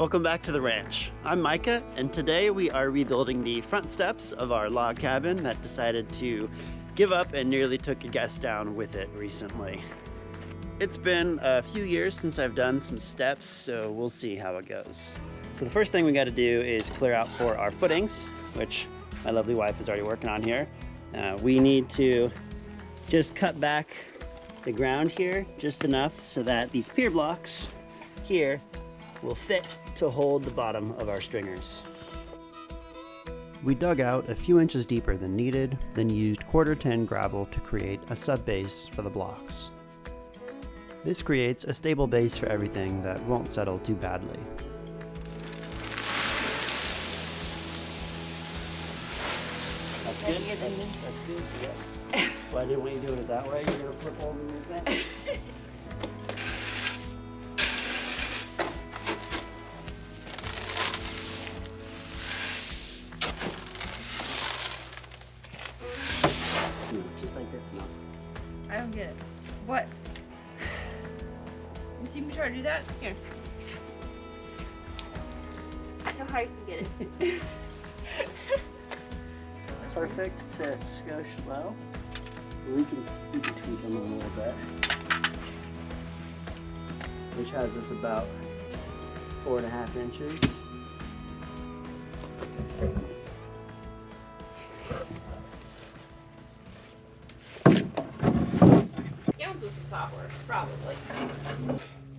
Welcome back to the ranch. I'm Micah, and today we are rebuilding the front steps of our log cabin that decided to give up and nearly took a guest down with it recently. It's been a few years since I've done some steps, so we'll see how it goes. So the first thing we got to do is clear out for our footings, which my lovely wife is already working on here. We need to just cut back the ground here just enough so that these pier blocks here will fit to hold the bottom of our stringers. We dug out a few inches deeper than needed, then used 1/4 tin gravel to create a sub-base for the blocks. This creates a stable base for everything that won't settle too badly. That's good? That's good, yeah. Well, I didn't want you doing it that way. You're gonna flip over your thing. Just like this, no? I don't get it. What? You see me try to do that? Here. So hard to get it. Perfect to go slow. We can tweak them a little bit. Which has us about 4.5 inches. Probably.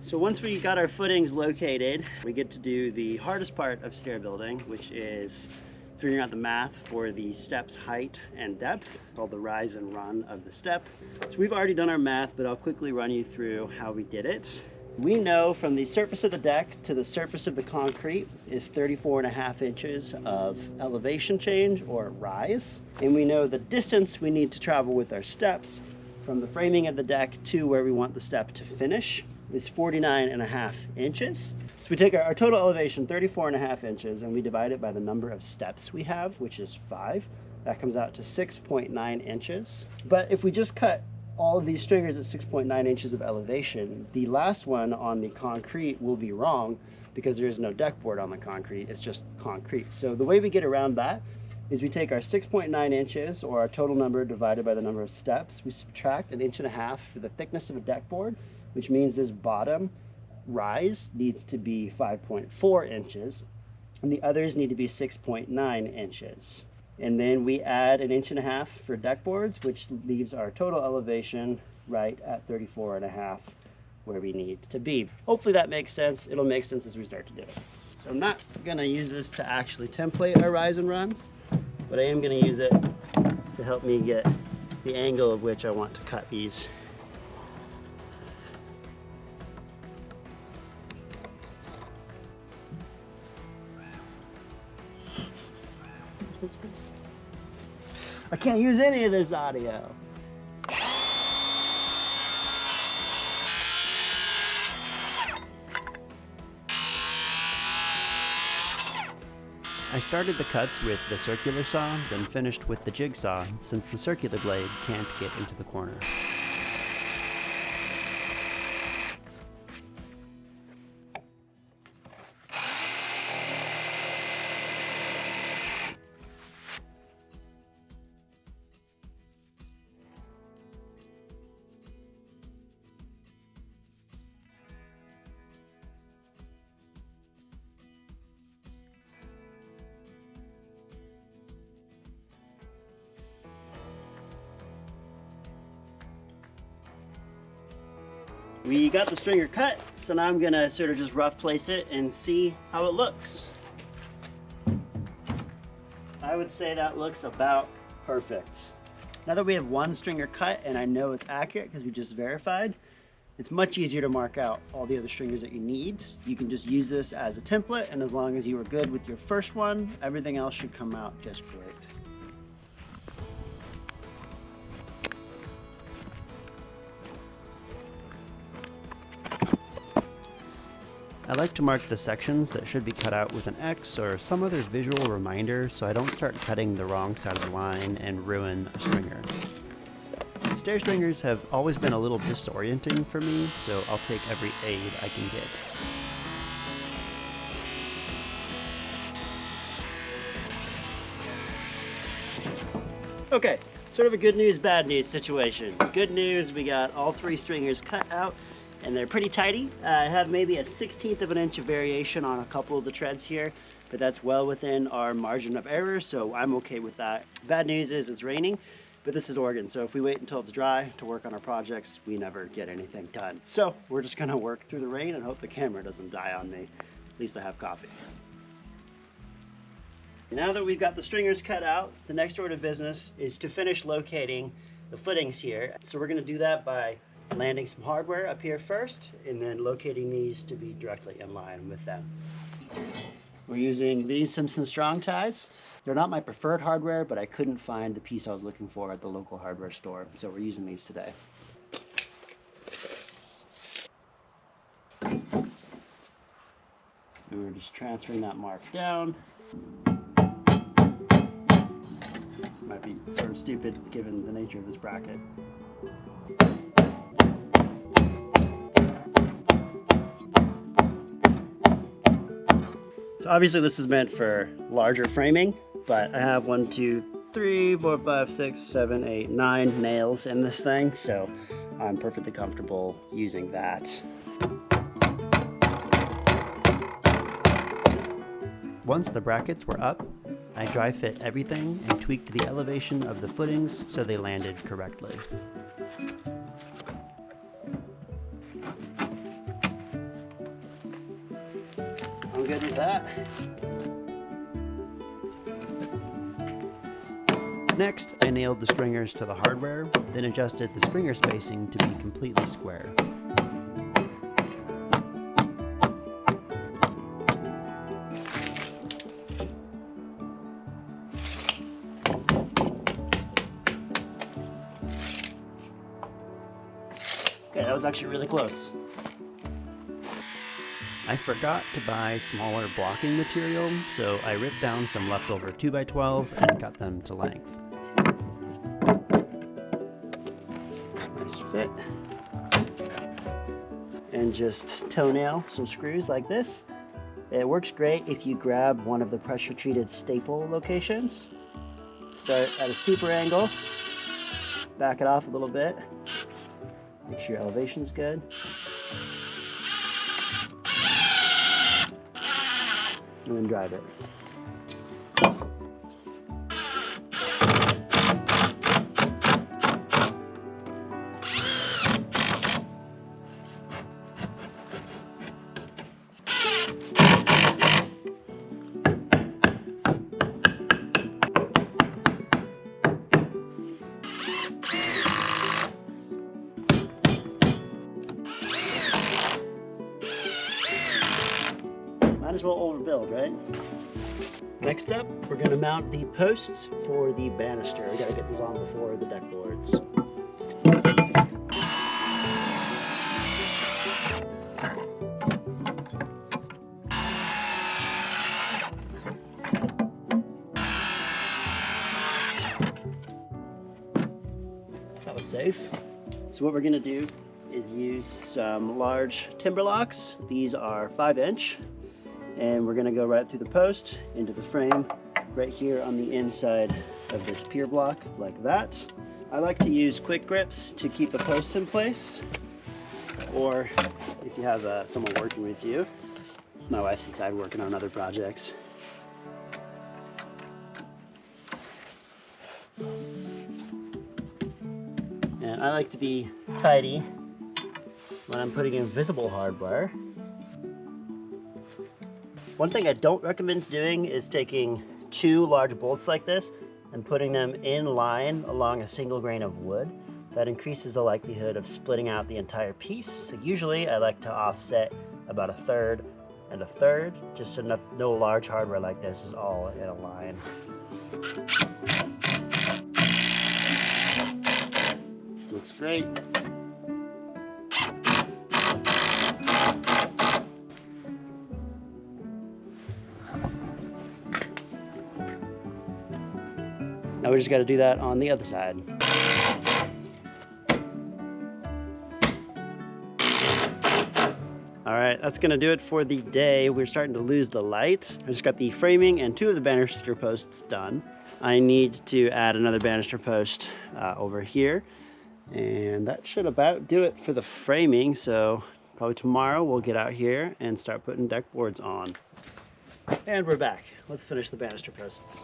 So once we got our footings located, we get to do the hardest part of stair building, which is figuring out the math for the step's height and depth, called the rise and run of the step. So we've already done our math, but I'll quickly run you through how we did it. We know from the surface of the deck to the surface of the concrete is 34.5 inches of elevation change or rise. And we know the distance we need to travel with our steps from the framing of the deck to where we want the step to finish is 49.5 inches. So we take our total elevation, 34.5 inches, and we divide it by the number of steps we have, which is 5. That comes out to 6.9 inches. But if we just cut all of these stringers at 6.9 inches of elevation, the last one on the concrete will be wrong because there is no deck board on the concrete, it's just concrete. So the way we get around that is we take our 6.9 inches, or our total number divided by the number of steps, we subtract 1.5 inches for the thickness of a deck board, which means this bottom rise needs to be 5.4 inches, and the others need to be 6.9 inches. And then we add 1.5 inches for deck boards, which leaves our total elevation right at 34.5, where we need to be. Hopefully that makes sense. It'll make sense as we start to do it. So I'm not gonna use this to actually template our rise and runs, but I am going to use it to help me get the angle of which I want to cut these. I can't use any of this audio. I started the cuts with the circular saw, then finished with the jigsaw, since the circular blade can't get into the corner. We got the stringer cut, so now I'm gonna sort of just rough place it and see how it looks. I would say that looks about perfect. Now that we have one stringer cut and I know it's accurate because we just verified, it's much easier to mark out all the other stringers that you need. You can just use this as a template, and as long as you were good with your first one, everything else should come out just great. I like to mark the sections that should be cut out with an X or some other visual reminder so I don't start cutting the wrong side of the line and ruin a stringer. Stair stringers have always been a little disorienting for me, so I'll take every aid I can get. Okay, sort of a good news, bad news situation. Good news, we got all 3 stringers cut out and they're pretty tidy. I have maybe a 1/16 of an inch of variation on a couple of the treads here, but that's well within our margin of error, so I'm okay with that. Bad news is it's raining, but this is Oregon, so if we wait until it's dry to work on our projects, we never get anything done. So we're just gonna work through the rain and hope the camera doesn't die on me. At least I have coffee. Now that we've got the stringers cut out, the next order of business is to finish locating the footings here. So we're gonna do that by landing some hardware up here first, and then locating these to be directly in line with them. We're using these Simpson Strong Ties. They're not my preferred hardware, but I couldn't find the piece I was looking for at the local hardware store, so we're using these today. And we're just transferring that mark down. Might be sort of stupid given the nature of this bracket. So obviously this is meant for larger framing, but I have 1, 2, 3, 4, 5, 6, 7, 8, 9 nails in this thing, so I'm perfectly comfortable using that. Once the brackets were up, I dry fit everything and tweaked the elevation of the footings so they landed correctly. I'm good with that. Next, I nailed the stringers to the hardware, then adjusted the stringer spacing to be completely square. Okay, that was actually really close. I forgot to buy smaller blocking material, so I ripped down some leftover 2x12 and cut them to length. Nice fit. And just toenail some screws like this. It works great if you grab one of the pressure treated staple locations. Start at a steeper angle, back it off a little bit, make sure your elevation's good. And then drive it. Might as well overbuild, right? Next up, we're gonna mount the posts for the banister. We gotta get these on before the deck boards. That was safe. So what we're gonna do is use some large timber locks. These are 5-inch. And we're gonna go right through the post into the frame right here on the inside of this pier block like that. I like to use quick grips to keep the posts in place, or if you have someone working with you. My wife's inside working on other projects. And I like to be tidy when I'm putting in visible hardware. One thing I don't recommend doing is taking 2 large bolts like this and putting them in line along a single grain of wood. That increases the likelihood of splitting out the entire piece. So usually I like to offset about 1/3 and 1/3, just so no large hardware like this is all in a line. Looks great. Now we just got to do that on the other side. All right, that's gonna do it for the day. We're starting to lose the light. I just got the framing and 2 of the banister posts done. I need to add another banister post over here, and that should about do it for the framing. So probably tomorrow we'll get out here and start putting deck boards on. And we're back. Let's finish the banister posts.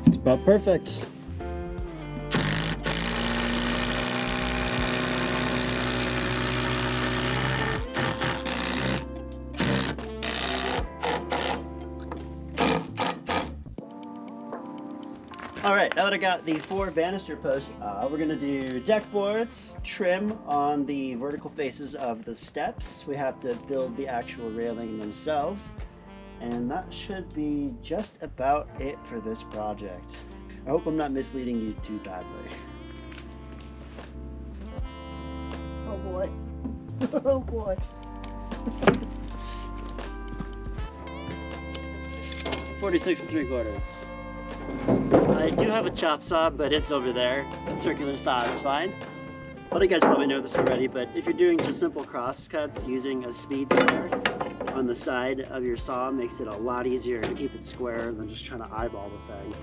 It's about perfect. Alright, now that I got the 4 banister posts, we're going to do deck boards, trim on the vertical faces of the steps. We have to build the actual railing themselves. And that should be just about it for this project. I hope I'm not misleading you too badly. Oh boy. Oh boy. 46 3/4. I do have a chop saw, but it's over there. Circular saw is fine. A lot of you guys probably know this already, but if you're doing just simple cross cuts using a speed square on the side of your saw makes it a lot easier to keep it square than just trying to eyeball the thing.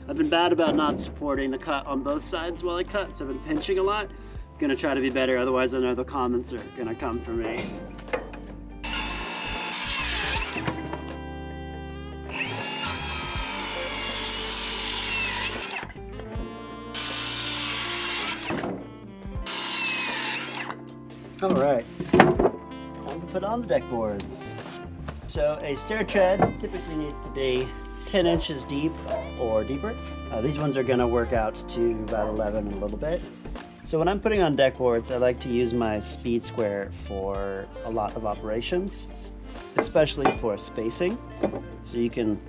I've been bad about not supporting the cut on both sides while I cut, so I've been pinching a lot. I'm gonna try to be better, otherwise I know the comments are gonna come for me. All right, time to put on the deck boards. So a stair tread typically needs to be 10 inches deep or deeper. These ones are gonna work out to about 11 and a little bit. So when I'm putting on deck boards, I like to use my speed square for a lot of operations, especially for spacing. So you can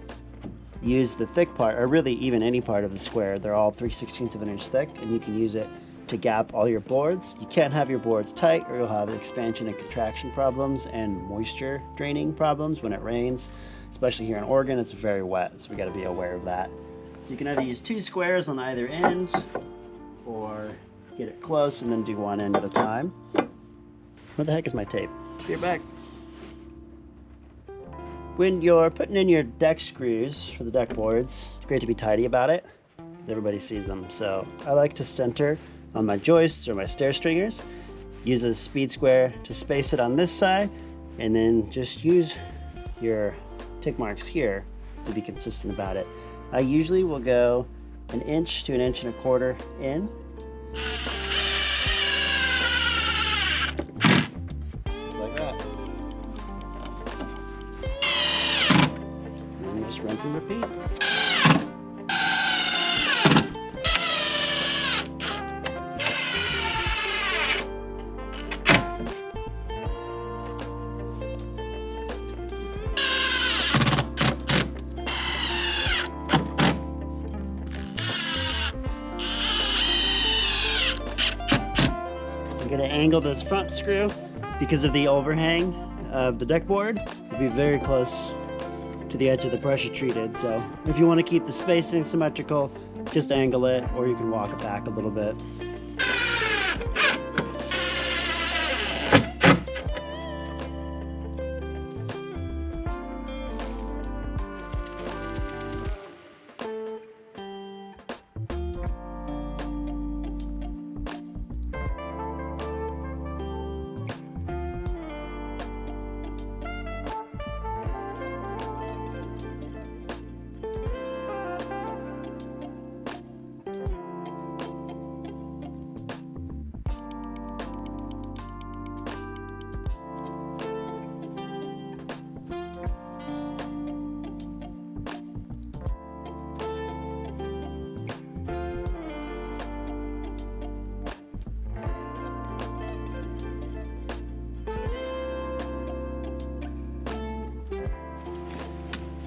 use the thick part, or really even any part of the square. They're all 3/16 of an inch thick, and you can use it to gap all your boards. You can't have your boards tight or you'll have expansion and contraction problems and moisture draining problems when it rains. Especially here in Oregon, it's very wet, so we got to be aware of that. So you can either use 2 squares on either end or get it close and then do one end at a time. Where the heck is my tape? Be right back. When you're putting in your deck screws for the deck boards, it's great to be tidy about it. Everybody sees them. So I like to center on my joists or my stair stringers, use a speed square to space it on this side, and then just use your tick marks here to be consistent about it. I usually will go 1 inch to 1.25 inches in. Just like that. And just rinse and repeat. I'm going to angle this front screw because of the overhang of the deck board. It'll be very close to the edge of the pressure treated. So if you want to keep the spacing symmetrical, just angle it, or you can walk it back a little bit.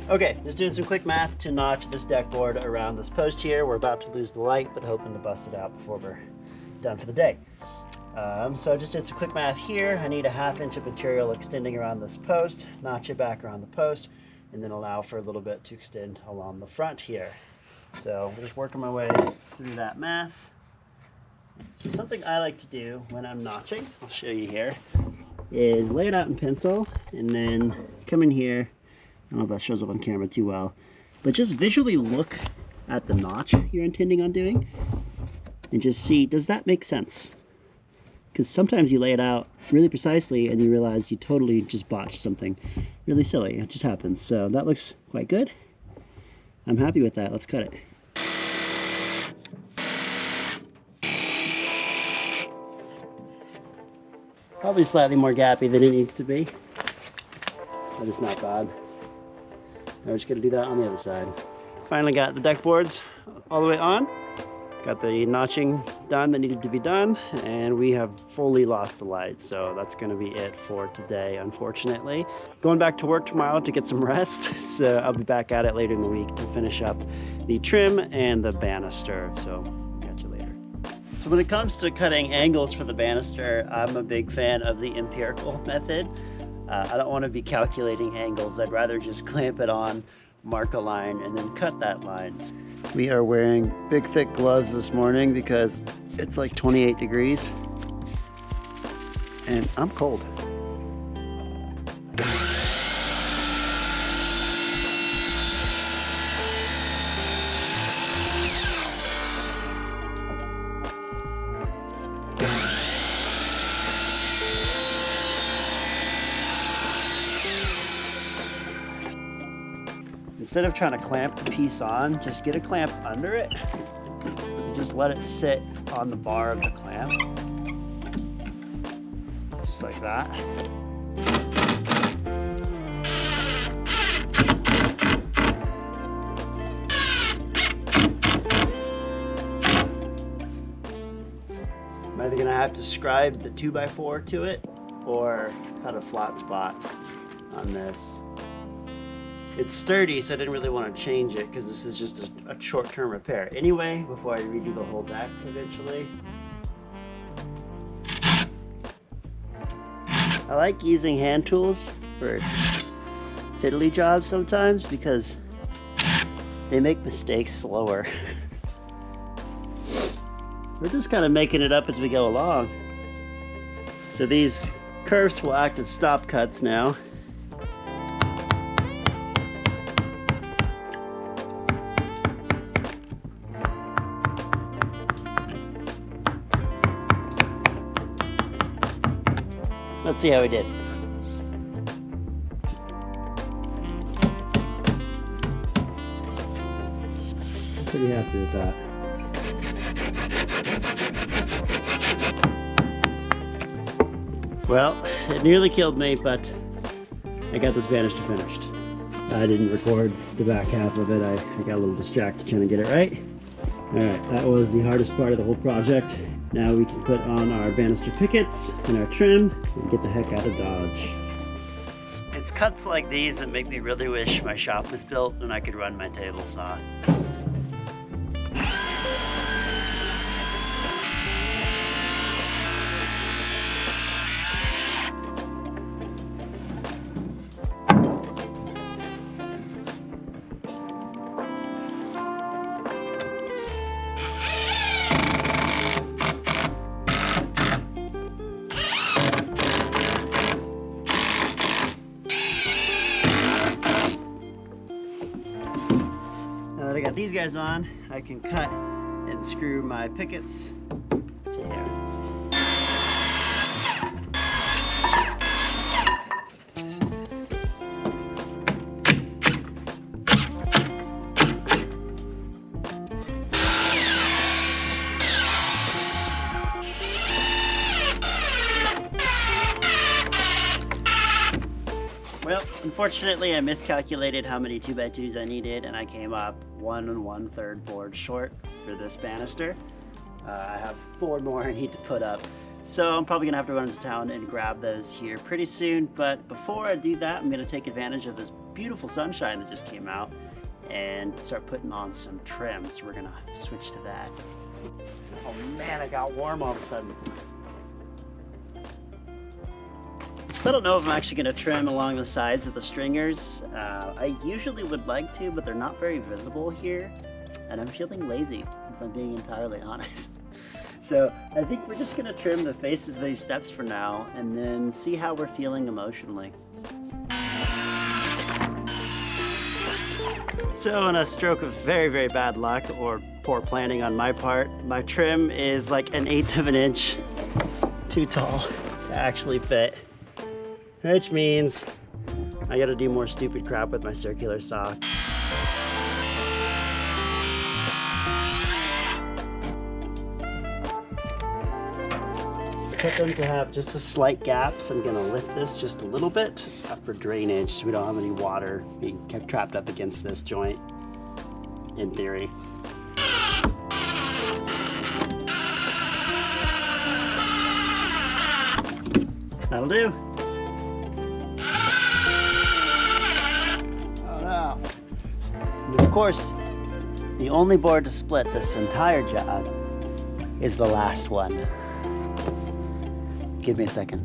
Okay, just doing some quick math to notch this deck board around this post here. We're about to lose the light, but hoping to bust it out before we're done for the day. So I just did some quick math here. I need a 1/2 inch of material extending around this post, notch it back around the post, and then allow for a little bit to extend along the front here. So I'm just working my way through that math. So something I like to do when I'm notching, I'll show you here, is lay it out in pencil and then come in here. I don't know if that shows up on camera too well, but just visually look at the notch you're intending on doing and just see, does that make sense? Because sometimes you lay it out really precisely and you realize you totally just botched something really silly. It just happens. So that looks quite good. I'm happy with that. Let's cut it. Probably slightly more gappy than it needs to be, but it's not bad. Now we're just gonna do that on the other side. Finally got the deck boards all the way on. Got the notching done that needed to be done, and we have fully lost the light, so that's gonna be it for today, unfortunately. Going back to work tomorrow to get some rest, so I'll be back at it later in the week to finish up the trim and the banister, so catch you later. So when it comes to cutting angles for the banister, I'm a big fan of the empirical method. I don't want to be calculating angles. I'd rather just clamp it on, mark a line, and then cut that line. We are wearing big thick gloves this morning because it's like 28 degrees and I'm cold. Instead of trying to clamp the piece on, just get a clamp under it and just let it sit on the bar of the clamp. Just like that. I'm either gonna have to scribe the 2x4 to it or cut a flat spot on this. It's sturdy, so I didn't really want to change it because this is just a short-term repair anyway before I redo the whole deck eventually. I like using hand tools for fiddly jobs sometimes because they make mistakes slower. We're just kind of making it up as we go along. So these curves will act as stop cuts now. Let's see how we did. Pretty happy with that. Well, it nearly killed me, but I got this banister finished. I didn't record the back half of it. I got a little distracted trying to get it right. Alright, that was the hardest part of the whole project. Now we can put on our banister pickets and our trim and get the heck out of Dodge. It's cuts like these that make me really wish my shop was built and I could run my table saw. Now that I got these guys on, I can cut and screw my pickets to here. Well, unfortunately I miscalculated how many 2x2s I needed and I came up 1 1/3 board short for this banister. I have 4 more I need to put up. So I'm probably gonna have to run into town and grab those here pretty soon, but before I do that, I'm gonna take advantage of this beautiful sunshine that just came out and start putting on some trim. So we're gonna switch to that. Oh man, I got warm all of a sudden. So I don't know if I'm actually gonna trim along the sides of the stringers. I usually would like to, but they're not very visible here. And I'm feeling lazy, if I'm being entirely honest. So I think we're just gonna trim the faces of these steps for now and then see how we're feeling emotionally. So in a stroke of very, very bad luck or poor planning on my part, my trim is like 1/8 of an inch too tall to actually fit. Which means I gotta do more stupid crap with my circular saw. Put them to have just a slight gap, so I'm gonna lift this just a little bit for drainage so we don't have any water being kept trapped up against this joint, in theory. That'll do. Oh no. And of course, the only board to split this entire job is the last one. Give me a second.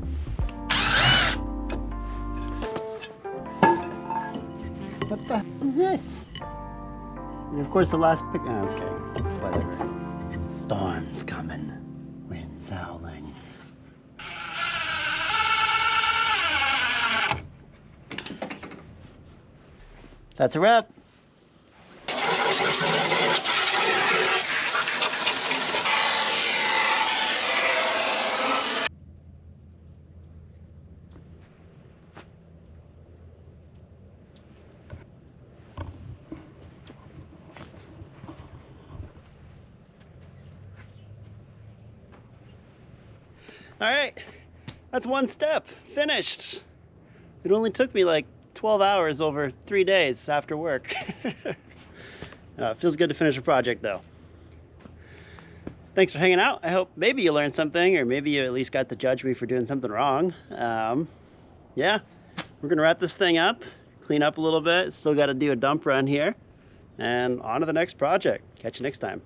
What the hell is this? And of course the last pick, oh, okay, whatever. Storm's coming, wind's howling. That's a wrap. All right, that's one step, finished. It only took me like 12 hours over 3 days after work. It feels good to finish a project though. Thanks for hanging out. I hope maybe you learned something, or maybe you at least got to judge me for doing something wrong. Yeah, we're gonna wrap this thing up, clean up a little bit. Still gotta do a dump run here, and on to the next project. Catch you next time.